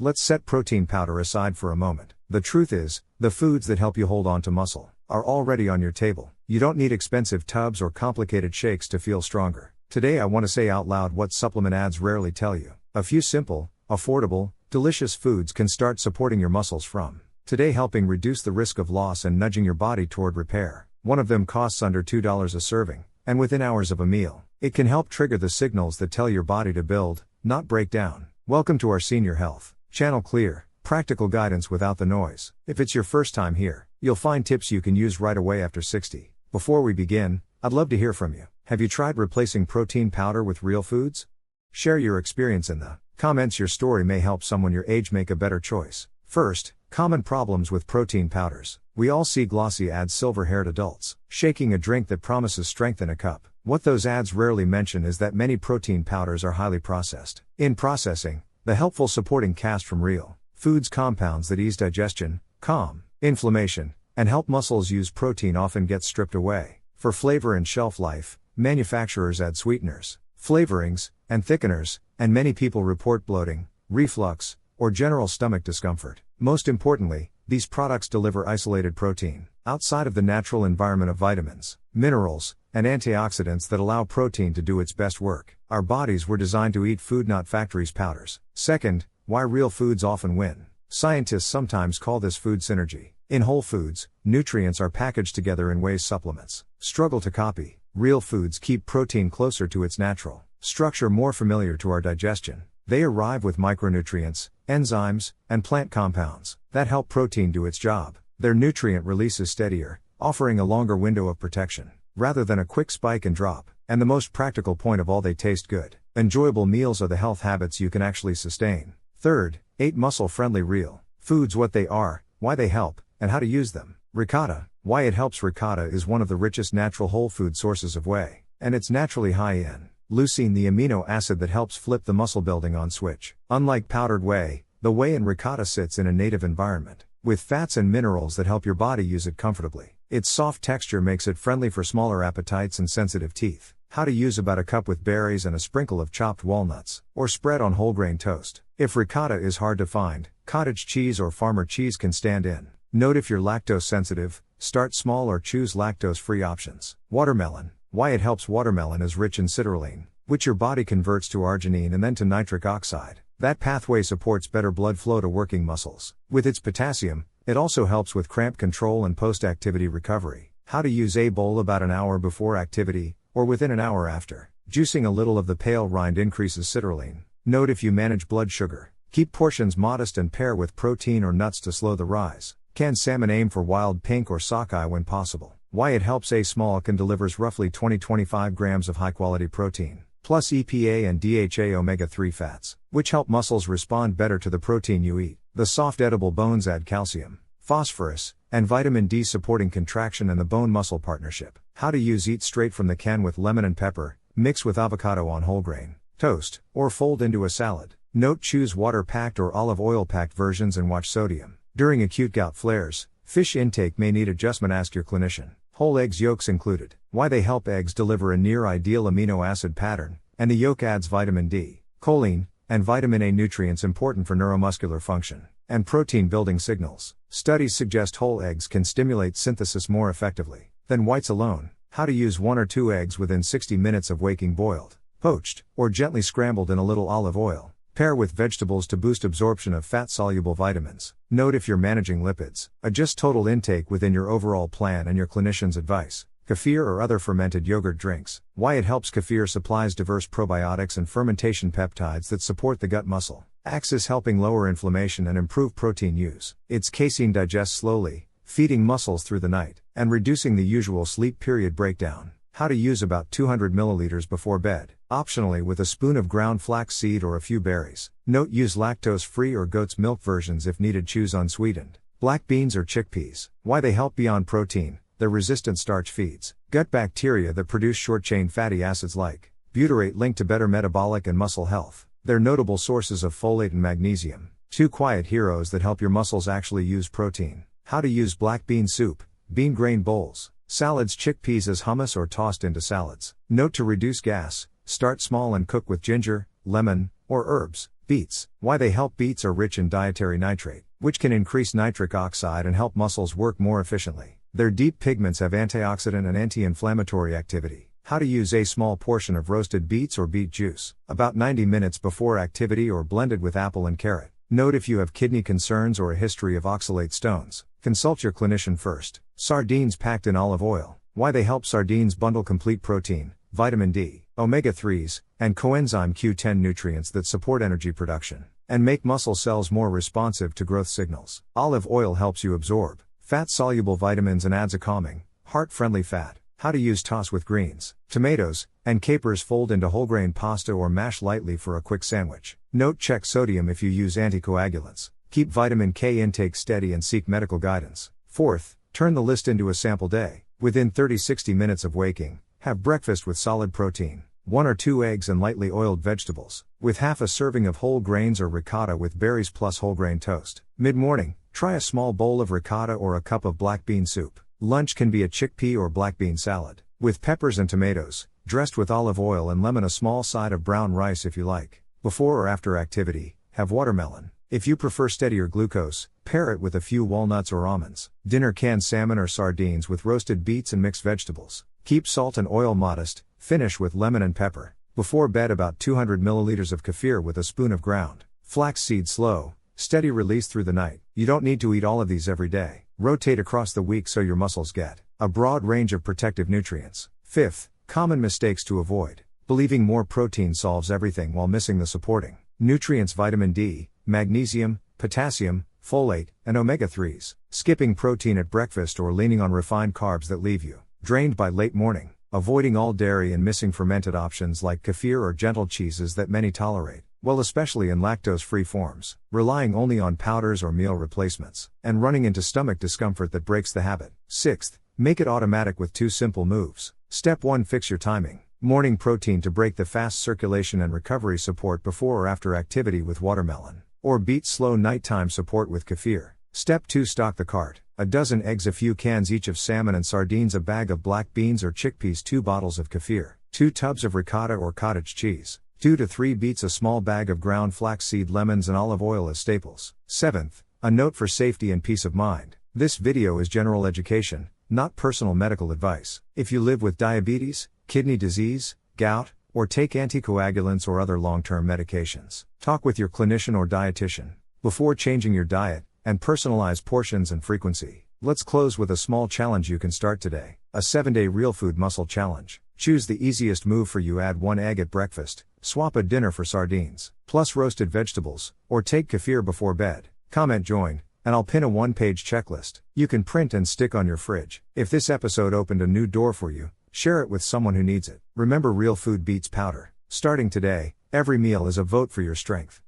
Let's set protein powder aside for a moment. The truth is, the foods that help you hold on to muscle are already on your table. You don't need expensive tubs or complicated shakes to feel stronger. Today I want to say out loud what supplement ads rarely tell you. A few simple, affordable, delicious foods can start supporting your muscles from today, helping reduce the risk of loss and nudging your body toward repair. One of them costs under $2 a serving, and within hours of a meal, it can help trigger the signals that tell your body to build, not break down. Welcome to our Senior Health channel. Clear, practical guidance without the noise. If it's your first time here, you'll find tips you can use right away after 60. Before we begin, I'd love to hear from you. Have you tried replacing protein powder with real foods? Share your experience in the comments. Your story may help someone your age make a better choice. First, common problems with protein powders. We all see glossy ads, silver-haired adults shaking a drink that promises strength in a cup. What those ads rarely mention is that many protein powders are highly processed. In processing, the helpful supporting cast from real foods compounds that ease digestion, calm inflammation, and help muscles use protein often gets stripped away. For flavor and shelf life, manufacturers add sweeteners, flavorings, and thickeners, and many people report bloating, reflux, or general stomach discomfort. Most importantly, these products deliver isolated protein outside of the natural environment of vitamins, minerals, and antioxidants that allow protein to do its best work. Our bodies were designed to eat food, not factories' powders. Second, why real foods often win. Scientists sometimes call this food synergy. In whole foods, nutrients are packaged together in ways supplements struggle to copy. Real foods keep protein closer to its natural structure, more familiar to our digestion. They arrive with micronutrients, enzymes, and plant compounds that help protein do its job. Their nutrient release is steadier, offering a longer window of protection, rather than a quick spike and drop. And the most practical point of all, they taste good. Enjoyable meals are the health habits you can actually sustain. Third, 8 muscle-friendly real foods. What they are, why they help, and how to use them. Ricotta. Why it helps. Ricotta is one of the richest natural whole food sources of whey, and it's naturally high in leucine, the amino acid that helps flip the muscle building on switch. Unlike powdered whey, the whey in ricotta sits in a native environment, with fats and minerals that help your body use it comfortably. Its soft texture makes it friendly for smaller appetites and sensitive teeth. How to use. About a cup with berries and a sprinkle of chopped walnuts, or spread on whole grain toast. If ricotta is hard to find, cottage cheese or farmer cheese can stand in. Note: if you're lactose sensitive, start small or choose lactose-free options. Watermelon. Why it helps. Watermelon is rich in citrulline, which your body converts to arginine and then to nitric oxide. That pathway supports better blood flow to working muscles. With its potassium, it also helps with cramp control and post-activity recovery. How to use. A bowl about an hour before activity, or within an hour after. Juicing a little of the pale rind increases citrulline. Note: if you manage blood sugar, keep portions modest and pair with protein or nuts to slow the rise. Canned salmon. Aim for wild pink or sockeye when possible. Why it helps. A small can delivers roughly 20-25 grams of high-quality protein, plus EPA and DHA omega-3 fats, which help muscles respond better to the protein you eat. The soft edible bones add calcium, phosphorus, and vitamin D, supporting contraction and the bone-muscle partnership. How to use. Eat straight from the can with lemon and pepper, mix with avocado on whole grain toast, or fold into a salad. Note: choose water-packed or olive oil-packed versions and watch sodium. During acute gout flares, fish intake may need adjustment. Ask your clinician. Whole eggs, yolks included. Why they help. Eggs deliver a near-ideal amino acid pattern, and the yolk adds vitamin D, choline, and vitamin A, nutrients important for neuromuscular function and protein-building signals. Studies suggest whole eggs can stimulate synthesis more effectively than whites alone. How to use. 1 or 2 eggs within 60 minutes of waking, boiled, poached, or gently scrambled in a little olive oil. Pair with vegetables to boost absorption of fat-soluble vitamins. Note: if you're managing lipids, adjust total intake within your overall plan and your clinician's advice. Kefir or other fermented yogurt drinks. Why it helps. Kefir supplies diverse probiotics and fermentation peptides that support the gut muscle axis, helping lower inflammation and improve protein use. Its casein digests slowly, feeding muscles through the night, and reducing the usual sleep period breakdown. How to use. About 200 milliliters before bed, optionally with a spoon of ground flaxseed or a few berries. Note: use lactose-free or goat's milk versions if needed. Choose unsweetened. Black beans or chickpeas. Why they help. Beyond protein, they're resistant starch feeds gut bacteria that produce short-chain fatty acids like butyrate, linked to better metabolic and muscle health. They're notable sources of folate and magnesium, 2 quiet heroes that help your muscles actually use protein. How to use. Black bean soup, bean grain bowls, salads, chickpeas as hummus or tossed into salads. Note: to reduce gas, start small and cook with ginger, lemon, or herbs. Beets. Why they help. Beets are rich in dietary nitrate, which can increase nitric oxide and help muscles work more efficiently. Their deep pigments have antioxidant and anti-inflammatory activity. How to use. A small portion of roasted beets or beet juice, about 90 minutes before activity, or blended with apple and carrot. Note: if you have kidney concerns or a history of oxalate stones, consult your clinician first. Sardines packed in olive oil. Why they help. Sardines bundle complete protein, vitamin D, omega-3s, and coenzyme Q10 nutrients that support energy production and make muscle cells more responsive to growth signals. Olive oil helps you absorb fat-soluble vitamins and adds a calming, heart-friendly fat. How to use. Toss with greens, tomatoes, and capers. Fold into whole grain pasta or mash lightly for a quick sandwich. Note: check sodium if you use anticoagulants. Keep vitamin K intake steady and seek medical guidance. Fourth, turn the list into a sample day. Within 30-60 minutes of waking, have breakfast with solid protein, 1 or 2 eggs and lightly oiled vegetables, with half a serving of whole grains or ricotta with berries plus whole grain toast. Mid-morning, try a small bowl of ricotta or a cup of black bean soup. Lunch can be a chickpea or black bean salad, with peppers and tomatoes, dressed with olive oil and lemon. A small side of brown rice if you like. Before or after activity, have watermelon. If you prefer steadier glucose, pair it with a few walnuts or almonds. Dinner: canned salmon or sardines with roasted beets and mixed vegetables. Keep salt and oil modest, finish with lemon and pepper. Before bed, about 200 milliliters of kefir with a spoon of ground flaxseed. Slow, steady release through the night. You don't need to eat all of these every day. Rotate across the week so your muscles get a broad range of protective nutrients. Fifth, common mistakes to avoid. Believing more protein solves everything while missing the supporting nutrients: vitamin D, magnesium, potassium, folate, and omega-3s. Skipping protein at breakfast or leaning on refined carbs that leave you drained by late morning. Avoiding all dairy and missing fermented options like kefir or gentle cheeses that many tolerate, well, especially in lactose-free forms. Relying only on powders or meal replacements, and running into stomach discomfort that breaks the habit. Sixth, make it automatic with 2 simple moves. Step 1, fix your timing. Morning protein to break the fast circulation and recovery support before or after activity with watermelon or beet. Slow nighttime support with kefir. Step 2, stock the cart. A dozen eggs, a few cans each of salmon and sardines, a bag of black beans or chickpeas, 2 bottles of kefir, 2 tubs of ricotta or cottage cheese, 2 to 3 beets, a small bag of ground flaxseed, lemons and olive oil as staples. Seventh, a note for safety and peace of mind. This video is general education, not personal medical advice. If you live with diabetes, kidney disease, gout, or take anticoagulants or other long-term medications, talk with your clinician or dietitian before changing your diet, and personalize portions and frequency. Let's close with a small challenge you can start today. A 7-day real food muscle challenge. Choose the easiest move for you. Add 1 egg at breakfast, swap a dinner for sardines, plus roasted vegetables, or take kefir before bed. Comment join, and I'll pin a 1-page checklist you can print and stick on your fridge. If this episode opened a new door for you, share it with someone who needs it. Remember, real food beats powder. Starting today, every meal is a vote for your strength.